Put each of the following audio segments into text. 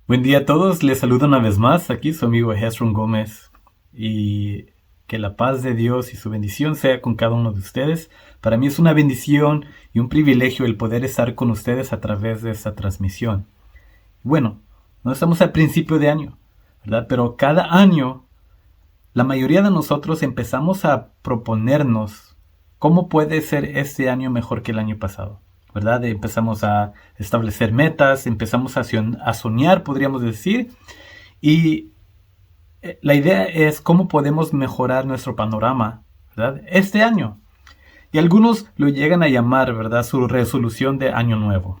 Buen día a todos, les saludo una vez más, aquí su amigo Hezron Gómez, y que la paz de Dios y su bendición sea con cada uno de ustedes. Para mí es una bendición y un privilegio el poder estar con ustedes a través de esta transmisión. Bueno, no estamos al principio de año, ¿verdad? Pero cada año la mayoría de nosotros empezamos a proponernos cómo puede ser este año mejor que el año pasado, ¿verdad? Empezamos a establecer metas, empezamos a soñar, podríamos decir, y la idea es cómo podemos mejorar nuestro panorama, ¿verdad? Este año. Y algunos lo llegan a llamar, ¿verdad?, su resolución de año nuevo.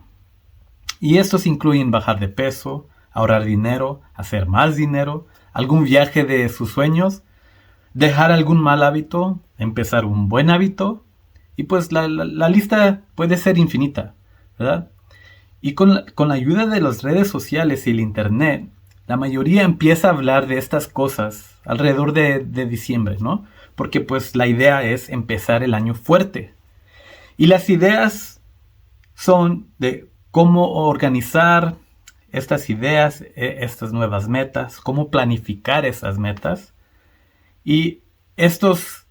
Y estos incluyen bajar de peso, ahorrar dinero, hacer más dinero, algún viaje de sus sueños, dejar algún mal hábito, empezar un buen hábito, y pues la lista puede ser infinita, ¿verdad? Y con la ayuda de las redes sociales y el internet, la mayoría empieza a hablar de estas cosas alrededor de diciembre, ¿no? Porque pues la idea es empezar el año fuerte. Y las ideas son de cómo organizar estas ideas, estas nuevas metas, cómo planificar esas metas. Y estos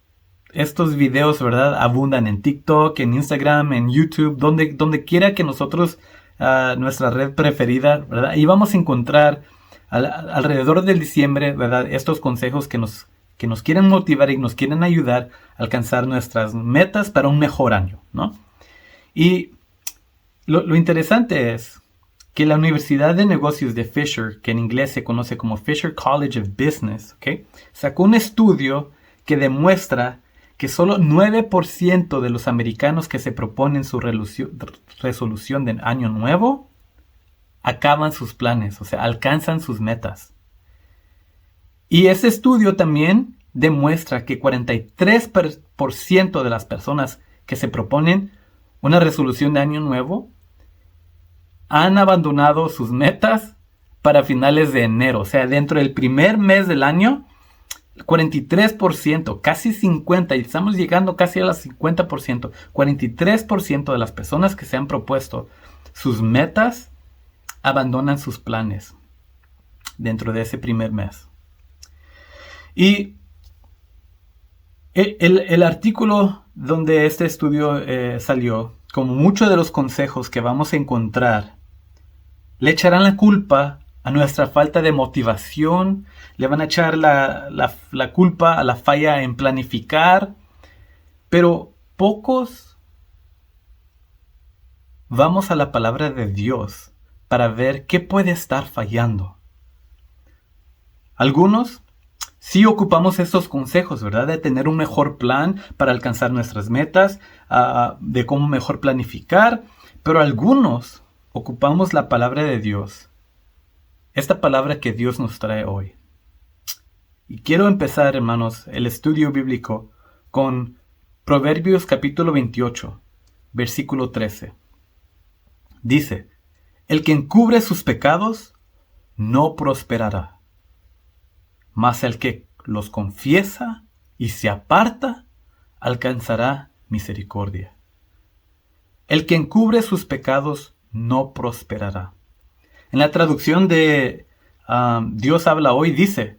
videos, ¿verdad?, abundan en TikTok, en Instagram, en YouTube, donde quiera que nosotros, nuestra red preferida, ¿verdad? Y vamos a encontrar alrededor del diciembre, ¿verdad?, estos consejos que nos quieren motivar y nos quieren ayudar a alcanzar nuestras metas para un mejor año, ¿no? Y lo interesante es que la Universidad de Negocios de Fisher, que en inglés se conoce como Fisher College of Business, ¿okay?, sacó un estudio que demuestra que solo 9% de los americanos que se proponen su resolución de año nuevo acaban sus planes, o sea, alcanzan sus metas. Y ese estudio también demuestra que 43% de las personas que se proponen una resolución de año nuevo han abandonado sus metas para finales de enero. O sea, dentro del primer mes del año, 43%, casi 50%, y estamos llegando casi a las 50%, 43% de las personas que se han propuesto sus metas abandonan sus planes dentro de ese primer mes. Y el artículo donde este estudio salió, como muchos de los consejos que vamos a encontrar, le echarán la culpa a nuestra falta de motivación, le van a echar la culpa a la falla en planificar, pero pocos vamos a la palabra de Dios para ver qué puede estar fallando. Algunos sí ocupamos estos consejos, ¿verdad?, de tener un mejor plan para alcanzar nuestras metas, de cómo mejor planificar, pero algunos ocupamos la palabra de Dios, esta palabra que Dios nos trae hoy. Y quiero empezar, hermanos, el estudio bíblico con Proverbios capítulo 28, versículo 13. Dice: el que encubre sus pecados no prosperará, mas el que los confiesa y se aparta alcanzará misericordia. El que encubre sus pecados no prosperará. En la traducción de Dios habla hoy dice: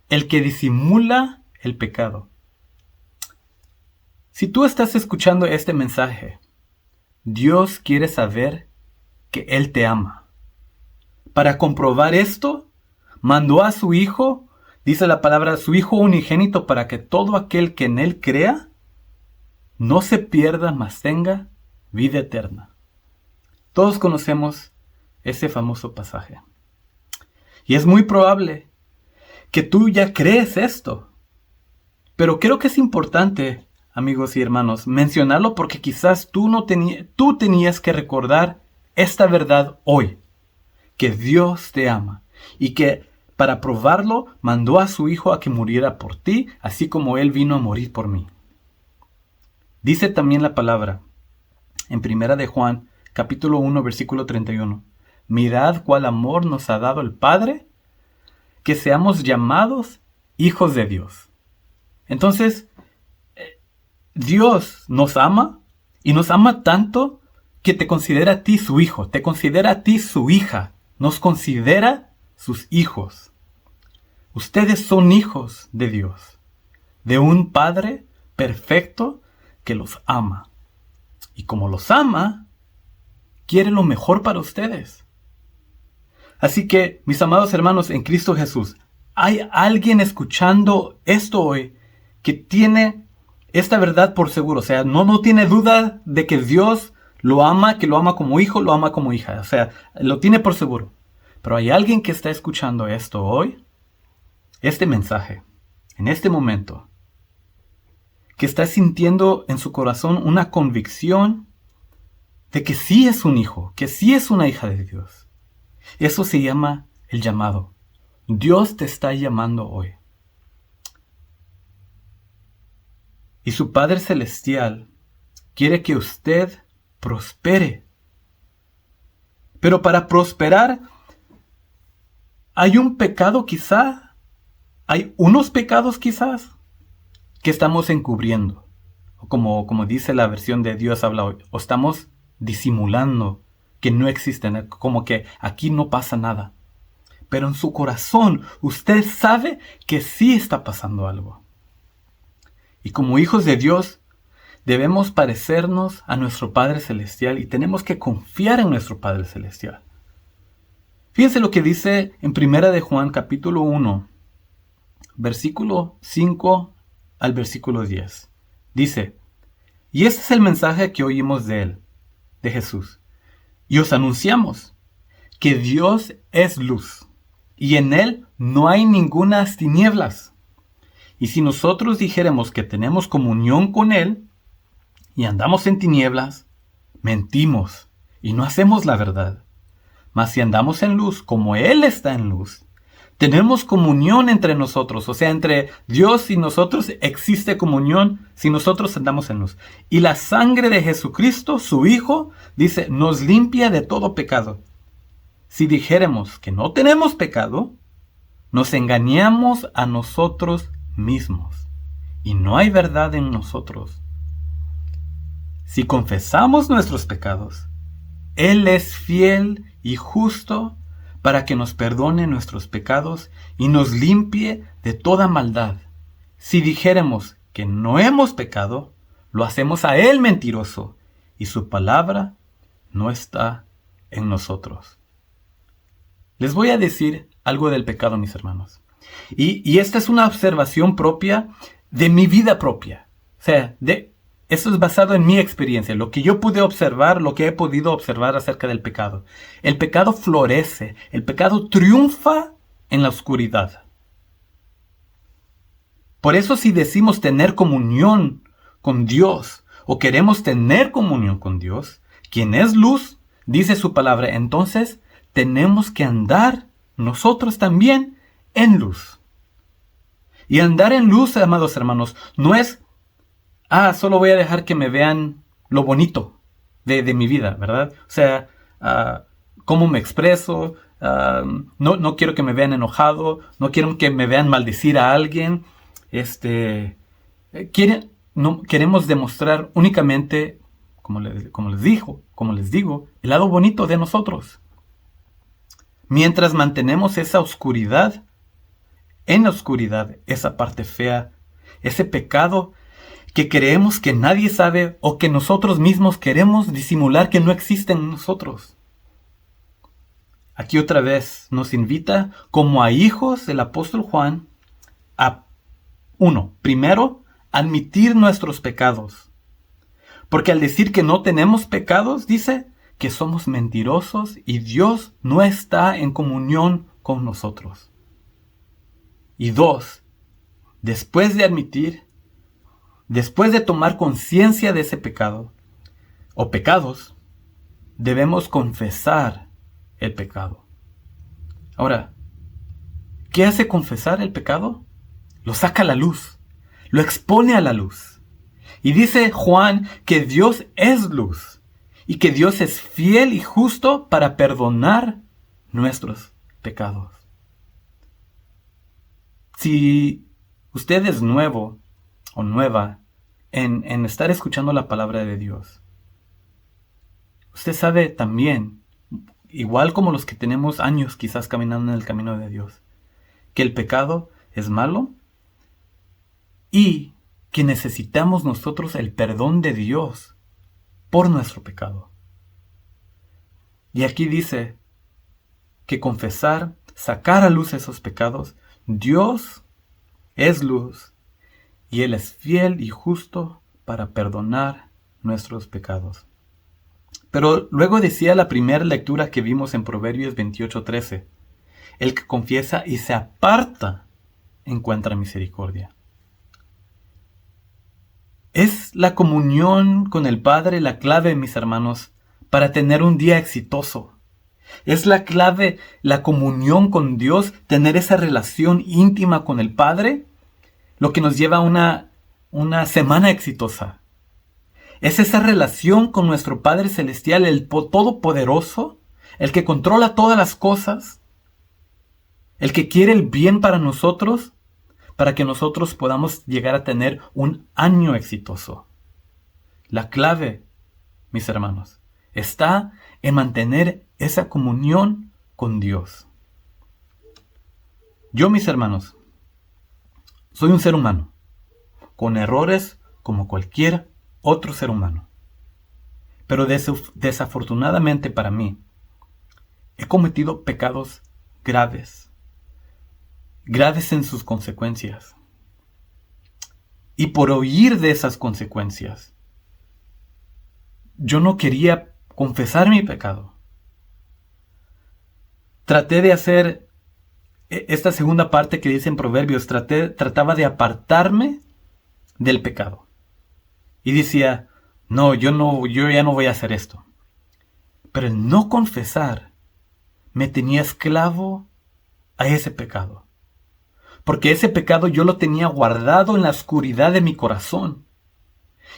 el que disimula el pecado. Si tú estás escuchando este mensaje, Dios quiere saber que Él te ama. Para comprobar esto, mandó a su Hijo, dice la palabra, su Hijo unigénito, para que todo aquel que en Él crea no se pierda, mas tenga vida eterna. Todos conocemos ese famoso pasaje. Y es muy probable que tú ya crees esto. Pero creo que es importante, amigos y hermanos, mencionarlo porque quizás tú tenías que recordar esta verdad hoy. Que Dios te ama y que para probarlo mandó a su Hijo a que muriera por ti, así como Él vino a morir por mí. Dice también la palabra en 1 de Juan, capítulo 1, versículo 31. Mirad cuál amor nos ha dado el Padre, que seamos llamados hijos de Dios. Entonces, Dios nos ama y nos ama tanto que te considera a ti su hijo, te considera a ti su hija, nos considera sus hijos. Ustedes son hijos de Dios, de un Padre perfecto que los ama. Y como los ama, quiere lo mejor para ustedes. Así que, mis amados hermanos en Cristo Jesús, ¿hay alguien escuchando esto hoy que tiene esta verdad por seguro? O sea, no tiene duda de que Dios lo ama, que lo ama como hijo, lo ama como hija. O sea, lo tiene por seguro. Pero hay alguien que está escuchando esto hoy, este mensaje, en este momento, que está sintiendo en su corazón una convicción de que sí es un hijo, que sí es una hija de Dios. Eso se llama el llamado. Dios te está llamando hoy. Y su Padre Celestial quiere que usted prospere. Pero para prosperar, hay un pecado quizá, hay unos pecados quizás que estamos encubriendo. O como dice la versión de Dios habla hoy, o estamos disimulando que no existen, como que aquí no pasa nada. Pero en su corazón usted sabe que sí está pasando algo. Y como hijos de Dios, debemos parecernos a nuestro Padre Celestial y tenemos que confiar en nuestro Padre Celestial. Fíjense lo que dice en 1 de Juan capítulo 1, versículo 5 al versículo 10. Dice, y este es el mensaje que oímos de Él, de Jesús. Y os anunciamos que Dios es luz, y en Él no hay ningunas tinieblas. Y si nosotros dijéramos que tenemos comunión con Él, y andamos en tinieblas, mentimos, y no hacemos la verdad. Mas si andamos en luz, como Él está en luz, tenemos comunión entre nosotros, o sea, entre Dios y nosotros existe comunión si nosotros andamos en luz. Y la sangre de Jesucristo, su Hijo, dice, nos limpia de todo pecado. Si dijéramos que no tenemos pecado, nos engañamos a nosotros mismos, y no hay verdad en nosotros. Si confesamos nuestros pecados, Él es fiel y justo para que nos perdone nuestros pecados y nos limpie de toda maldad. Si dijéramos que no hemos pecado, lo hacemos a Él mentiroso, y su palabra no está en nosotros. Les voy a decir algo del pecado, mis hermanos. Y esta es una observación propia de mi vida propia. O sea, esto es basado en mi experiencia, lo que yo pude observar, lo que he podido observar acerca del pecado. El pecado florece, el pecado triunfa en la oscuridad. Por eso si decimos tener comunión con Dios, o queremos tener comunión con Dios, quien es luz, dice su palabra, entonces tenemos que andar nosotros también en luz. Y andar en luz, amados hermanos, no es solo voy a dejar que me vean lo bonito de mi vida, ¿verdad? O sea, cómo me expreso, no quiero que me vean enojado, no quiero que me vean maldecir a alguien. Queremos demostrar únicamente, como les digo, el lado bonito de nosotros. Mientras mantenemos esa oscuridad, en la oscuridad, esa parte fea, ese pecado que creemos que nadie sabe o que nosotros mismos queremos disimular que no existe en nosotros. Aquí otra vez nos invita, como a hijos del apóstol Juan, a primero, admitir nuestros pecados. Porque al decir que no tenemos pecados, dice que somos mentirosos y Dios no está en comunión con nosotros. Y 2, después de admitir, después de tomar conciencia de ese pecado o pecados, debemos confesar el pecado. Ahora, ¿qué hace confesar el pecado? Lo saca a la luz, lo expone a la luz. Y dice Juan que Dios es luz y que Dios es fiel y justo para perdonar nuestros pecados. Si usted es nuevo o nueva en estar escuchando la palabra de Dios, usted sabe también, igual como los que tenemos años quizás caminando en el camino de Dios, que el pecado es malo y que necesitamos nosotros el perdón de Dios por nuestro pecado. Y aquí dice que confesar, sacar a luz esos pecados, Dios es luz y Él es fiel y justo para perdonar nuestros pecados. Pero luego decía la primera lectura que vimos en Proverbios 28:13, el que confiesa y se aparta encuentra misericordia. Es la comunión con el Padre la clave, mis hermanos, para tener un día exitoso. Es la clave, la comunión con Dios, tener esa relación íntima con el Padre, lo que nos lleva a una semana exitosa. Es esa relación con nuestro Padre Celestial, el Todopoderoso, el que controla todas las cosas, el que quiere el bien para nosotros, para que nosotros podamos llegar a tener un año exitoso. La clave, mis hermanos, está en mantener esa comunión con Dios. Yo, mis hermanos, soy un ser humano, con errores como cualquier otro ser humano. Pero desafortunadamente para mí, he cometido pecados graves en sus consecuencias. Y por huir de esas consecuencias, yo no quería confesar mi pecado. Traté de hacer esta segunda parte que dice en Proverbios, trataba de apartarme del pecado. Y decía, no, yo ya no voy a hacer esto. Pero el no confesar me tenía esclavo a ese pecado. Porque ese pecado yo lo tenía guardado en la oscuridad de mi corazón.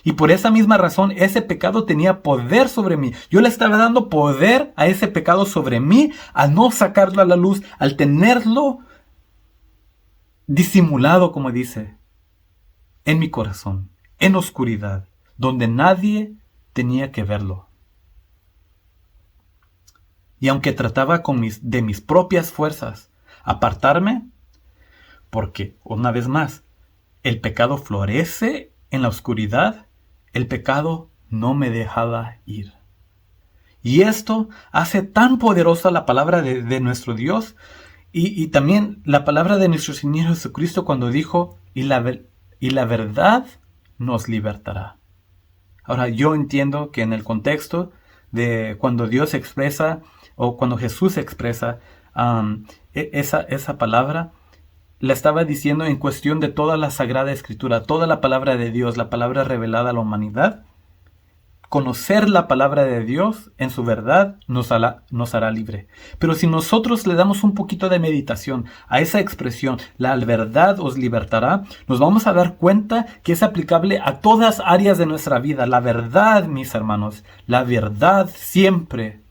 Y por esa misma razón, ese pecado tenía poder sobre mí. Yo le estaba dando poder a ese pecado sobre mí al no sacarlo a la luz, al tenerlo disimulado, como dice, en mi corazón, en oscuridad, donde nadie tenía que verlo. Y aunque trataba de mis propias fuerzas apartarme, porque, una vez más, el pecado florece en la oscuridad, el pecado no me dejaba ir. Y esto hace tan poderosa la palabra de nuestro Dios y también la palabra de nuestro Señor Jesucristo cuando dijo, y la verdad nos libertará. Ahora, yo entiendo que en el contexto de cuando Dios expresa o cuando Jesús expresa esa palabra, la estaba diciendo en cuestión de toda la Sagrada Escritura, toda la palabra de Dios, la palabra revelada a la humanidad. Conocer la palabra de Dios en su verdad nos hará libre. Pero si nosotros le damos un poquito de meditación a esa expresión, la verdad os libertará, nos vamos a dar cuenta que es aplicable a todas áreas de nuestra vida. La verdad, mis hermanos, la verdad siempre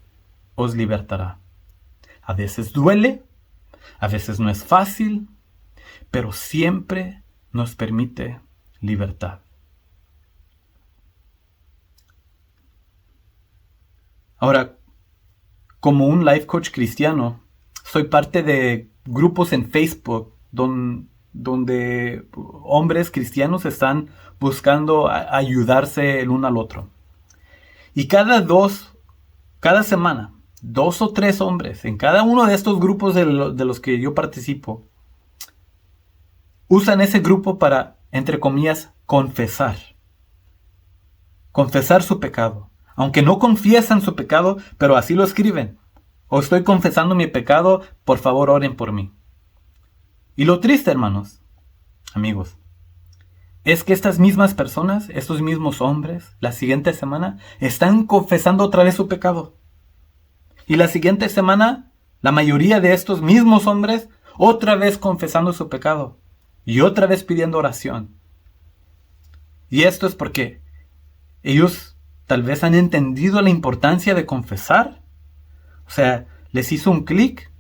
os libertará. A veces duele, a veces no es fácil, pero siempre nos permite libertad. Ahora, como un life coach cristiano, soy parte de grupos en Facebook donde hombres cristianos están buscando ayudarse el uno al otro. Y cada semana, 2 o 3 hombres en cada uno de estos grupos de los que yo participo, usan ese grupo para, entre comillas, confesar su pecado. Aunque no confiesan su pecado, pero así lo escriben. O estoy confesando mi pecado, por favor oren por mí. Y lo triste, hermanos, amigos, es que estas mismas personas, estos mismos hombres, la siguiente semana, están confesando otra vez su pecado. Y la siguiente semana, la mayoría de estos mismos hombres, otra vez confesando su pecado. Y otra vez pidiendo oración. Y esto es porque ellos tal vez han entendido la importancia de confesar. O sea, les hizo un clic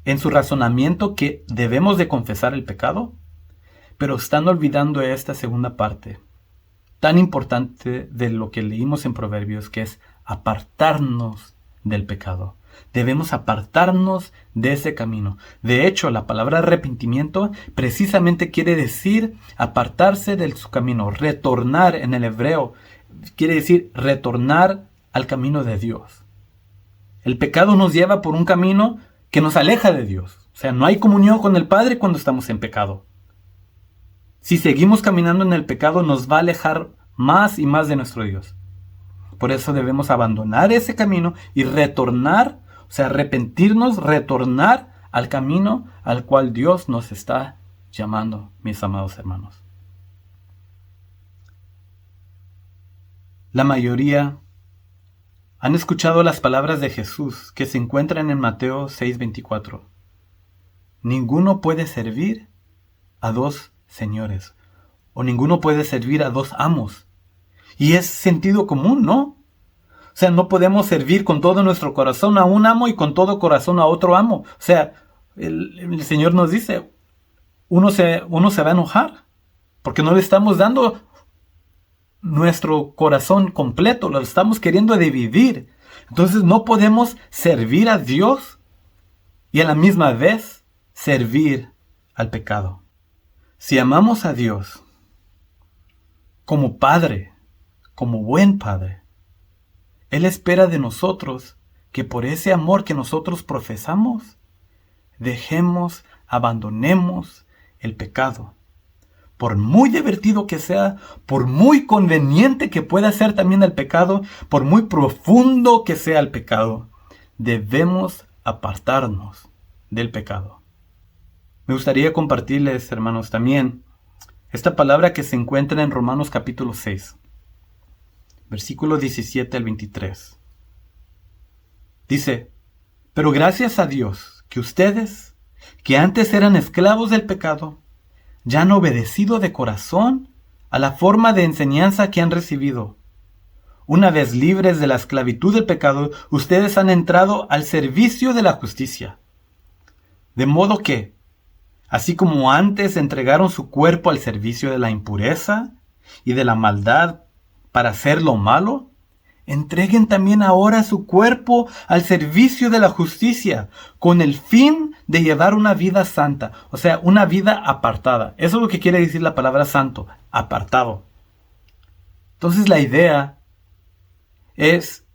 en su razonamiento que debemos de confesar el pecado. Pero están olvidando esta segunda parte tan importante de lo que leímos en Proverbios, que es apartarnos del pecado. Debemos apartarnos de ese camino. De hecho, la palabra arrepentimiento precisamente quiere decir apartarse de su camino. Retornar en el hebreo quiere decir retornar al camino de Dios. El pecado nos lleva por un camino que nos aleja de Dios. O sea, no hay comunión con el Padre cuando estamos en pecado. Si seguimos caminando en el pecado, nos va a alejar más y más de nuestro Dios. Por eso debemos abandonar ese camino y retornar, o sea, arrepentirnos, retornar al camino al cual Dios nos está llamando, mis amados hermanos. La mayoría han escuchado las palabras de Jesús que se encuentran en Mateo 6:24. Ninguno puede servir a dos señores, o ninguno puede servir a dos amos. Y es sentido común, ¿no? O sea, no podemos servir con todo nuestro corazón a un amo y con todo corazón a otro amo. O sea, el Señor nos dice, uno se va a enojar, porque no le estamos dando nuestro corazón completo, lo estamos queriendo dividir. Entonces no podemos servir a Dios y a la misma vez servir al pecado. Si amamos a Dios como Padre, como buen Padre, Él espera de nosotros que por ese amor que nosotros profesamos, abandonemos el pecado. Por muy divertido que sea, por muy conveniente que pueda ser también el pecado, por muy profundo que sea el pecado, debemos apartarnos del pecado. Me gustaría compartirles, hermanos, también esta palabra que se encuentra en Romanos capítulo 6, versículo 17 al 23. Dice, pero gracias a Dios que ustedes, que antes eran esclavos del pecado, ya han obedecido de corazón a la forma de enseñanza que han recibido. Una vez libres de la esclavitud del pecado, ustedes han entrado al servicio de la justicia. De modo que, así como antes entregaron su cuerpo al servicio de la impureza y de la maldad para hacer lo malo, entreguen también ahora su cuerpo al servicio de la justicia, con el fin de llevar una vida santa, o sea, una vida apartada. Eso es lo que quiere decir la palabra santo, apartado. Entonces la idea es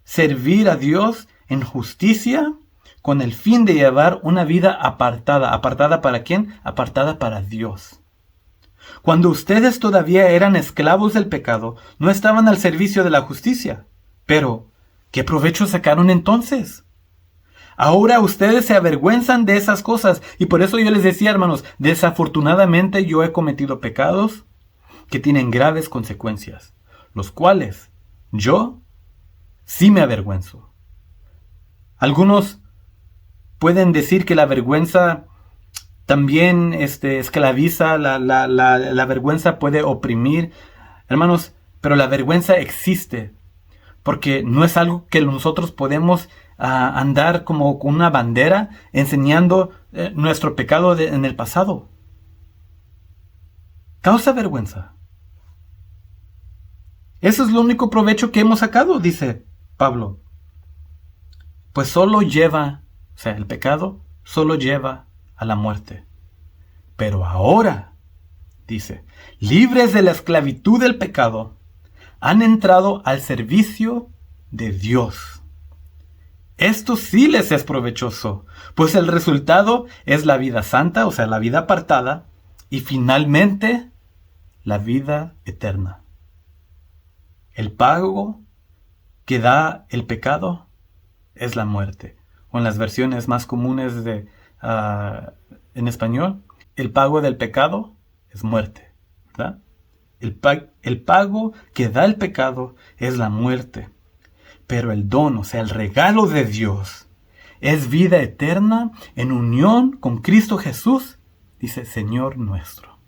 servir a Dios en justicia con el fin de llevar una vida apartada. ¿Apartada para quién? Apartada para Dios. Cuando ustedes todavía eran esclavos del pecado, no estaban al servicio de la justicia. Pero, ¿qué provecho sacaron entonces? Ahora ustedes se avergüenzan de esas cosas. Y por eso yo les decía, hermanos, desafortunadamente yo he cometido pecados que tienen graves consecuencias, los cuales yo sí me avergüenzo. Algunos pueden decir que la vergüenza también esclaviza, la vergüenza puede oprimir. Hermanos, pero la vergüenza existe, porque no es algo que nosotros podemos andar como con una bandera enseñando nuestro pecado en el pasado. Causa vergüenza. Eso es lo único provecho que hemos sacado, dice Pablo. Pues el pecado solo lleva a la muerte. Pero ahora, dice, libres de la esclavitud del pecado, han entrado al servicio de Dios. Esto sí les es provechoso, pues el resultado es la vida santa, o sea, la vida apartada, y finalmente la vida eterna. El pago que da el pecado es la muerte. O en las versiones más comunes en español, el pago del pecado es muerte, ¿verdad? El pago que da el pecado es la muerte. Pero el don, o sea, el regalo de Dios, es vida eterna en unión con Cristo Jesús, dice Señor nuestro.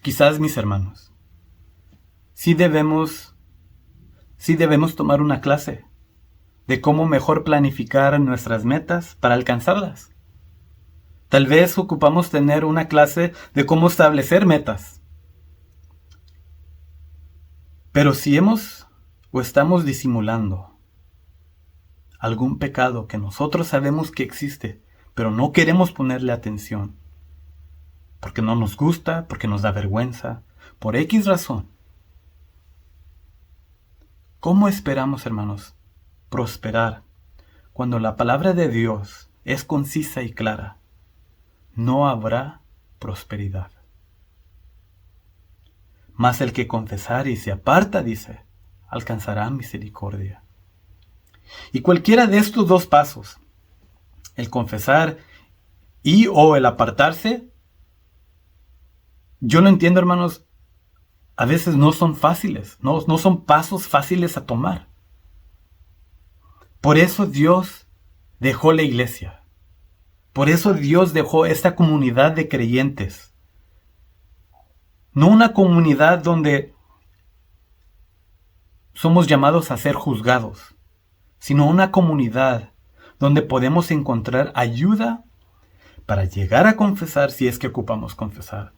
Quizás, mis hermanos, sí debemos tomar una clase de cómo mejor planificar nuestras metas para alcanzarlas. Tal vez ocupamos tener una clase de cómo establecer metas. Pero si hemos ¿O estamos disimulando algún pecado que nosotros sabemos que existe, pero no queremos ponerle atención? Porque no nos gusta, porque nos da vergüenza, por X razón. ¿Cómo esperamos, hermanos, prosperar cuando la palabra de Dios es concisa y clara? No habrá prosperidad. Mas el que confesare y se aparta, dice, alcanzará misericordia. Y cualquiera de estos dos pasos, el confesar y o el apartarse, yo lo entiendo, hermanos, a veces no son fáciles, no son pasos fáciles a tomar. Por eso Dios dejó la iglesia. Por eso Dios dejó esta comunidad de creyentes. No una comunidad donde somos llamados a ser juzgados, sino una comunidad donde podemos encontrar ayuda para llegar a confesar si es que ocupamos confesar,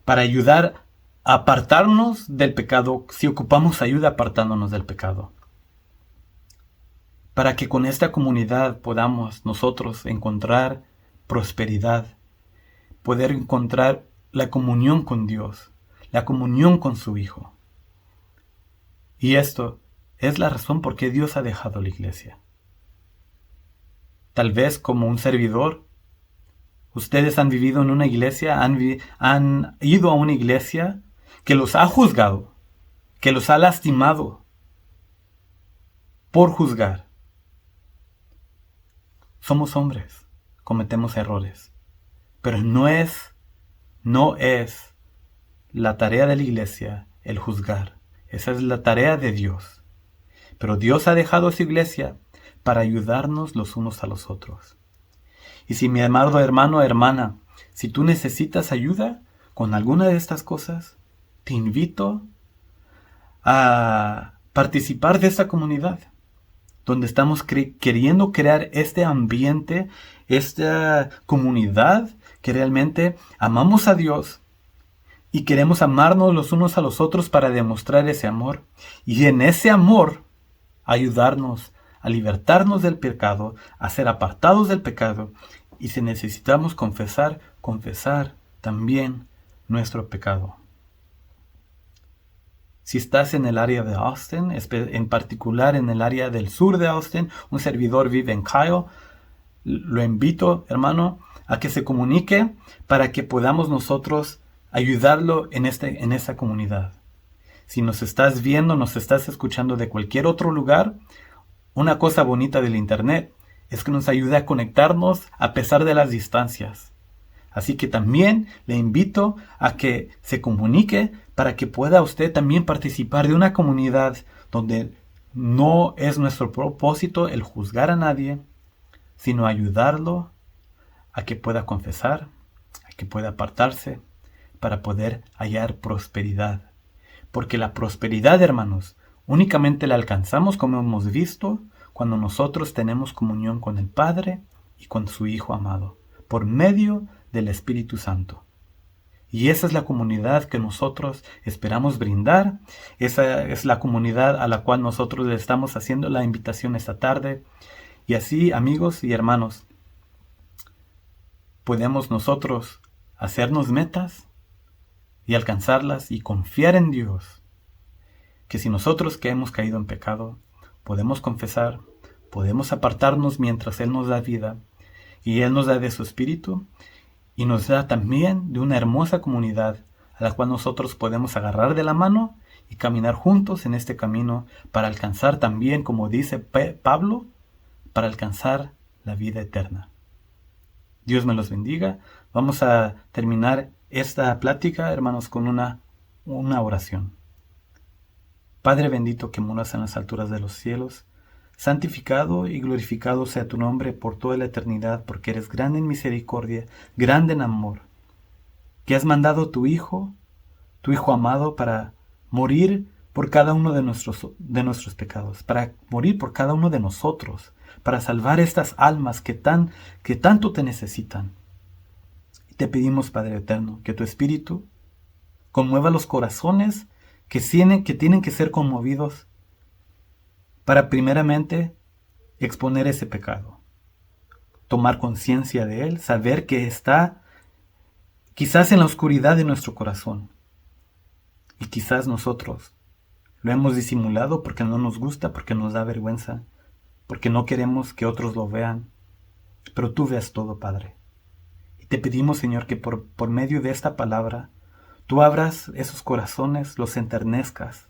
para ayudar a apartarnos del pecado si ocupamos ayuda apartándonos del pecado, para que con esta comunidad podamos nosotros encontrar prosperidad, poder encontrar la comunión con Dios, la comunión con su Hijo. Y esto es la razón por qué Dios ha dejado la iglesia. Tal vez como un servidor, ustedes han vivido en una iglesia, han ido a una iglesia que los ha juzgado, que los ha lastimado por juzgar. Somos hombres, cometemos errores, pero no es la tarea de la iglesia el juzgar. Esa es la tarea de Dios. Pero Dios ha dejado a su iglesia para ayudarnos los unos a los otros. Y si mi amado hermano o hermana, si tú necesitas ayuda con alguna de estas cosas, te invito a participar de esta comunidad, donde estamos queriendo crear este ambiente, esta comunidad que realmente amamos a Dios y queremos amarnos los unos a los otros para demostrar ese amor. Y en ese amor ayudarnos a libertarnos del pecado, a ser apartados del pecado. Y si necesitamos confesar también nuestro pecado. Si estás en el área de Austin, en particular en el área del sur de Austin, un servidor vive en Kyle, lo invito, hermano, a que se comunique para que podamos nosotros ayudarlo en esta comunidad. Si nos estás viendo, nos estás escuchando de cualquier otro lugar, una cosa bonita del internet es que nos ayuda a conectarnos a pesar de las distancias. Así que también le invito a que se comunique para que pueda usted también participar de una comunidad donde no es nuestro propósito el juzgar a nadie, sino ayudarlo a que pueda confesar, a que pueda apartarse, para poder hallar prosperidad. Porque la prosperidad, hermanos, únicamente la alcanzamos, como hemos visto, cuando nosotros tenemos comunión con el Padre y con su Hijo amado, por medio del Espíritu Santo. Y esa es la comunidad que nosotros esperamos brindar. Esa es la comunidad a la cual nosotros le estamos haciendo la invitación esta tarde. Y así, amigos y hermanos, podemos nosotros hacernos metas y alcanzarlas y confiar en Dios, que si nosotros que hemos caído en pecado, podemos confesar, podemos apartarnos mientras Él nos da vida, y Él nos da de su Espíritu, y nos da también de una hermosa comunidad a la cual nosotros podemos agarrar de la mano y caminar juntos en este camino para alcanzar también, como dice Pablo, para alcanzar la vida eterna. Dios me los bendiga. Vamos a terminar esta plática, hermanos, con una oración. Padre bendito que moras en las alturas de los cielos, santificado y glorificado sea tu nombre por toda la eternidad, porque eres grande en misericordia, grande en amor, que has mandado tu Hijo amado, para morir por cada uno de nuestros pecados, para morir por cada uno de nosotros, para salvar estas almas que tanto te necesitan. Y te pedimos, Padre eterno, que tu Espíritu conmueva los corazones que tienen que ser conmovidos para primeramente exponer ese pecado, tomar conciencia de él, saber que está quizás en la oscuridad de nuestro corazón. Y quizás nosotros lo hemos disimulado porque no nos gusta, porque nos da vergüenza, porque no queremos que otros lo vean. Pero tú ves todo, Padre. Y te pedimos, Señor, que por medio de esta palabra, tú abras esos corazones, los enternezcas,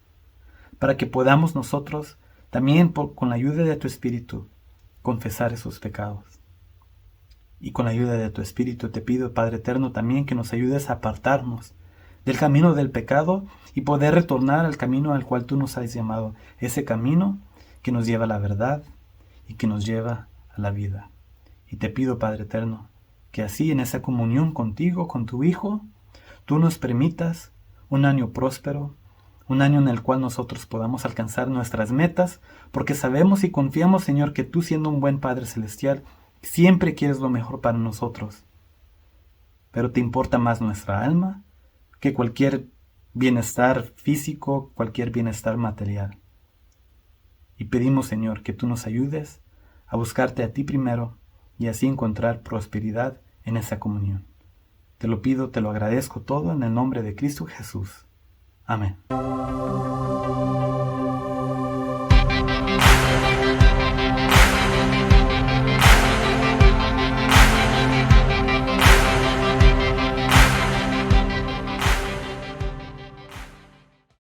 para que podamos nosotros también, con la ayuda de tu Espíritu, confesar esos pecados. Y con la ayuda de tu Espíritu te pido, Padre Eterno, también que nos ayudes a apartarnos del camino del pecado y poder retornar al camino al cual tú nos has llamado, ese camino que nos lleva a la verdad y que nos lleva a la vida. Y te pido, Padre Eterno, que así en esa comunión contigo, con tu Hijo, tú nos permitas un año próspero, un año en el cual nosotros podamos alcanzar nuestras metas, porque sabemos y confiamos, Señor, que tú, siendo un buen Padre Celestial, siempre quieres lo mejor para nosotros. Pero te importa más nuestra alma que cualquier bienestar físico, cualquier bienestar material. Y pedimos, Señor, que tú nos ayudes a buscarte a ti primero y así encontrar prosperidad en esa comunión. Te lo pido, te lo agradezco todo en el nombre de Cristo Jesús. Amén.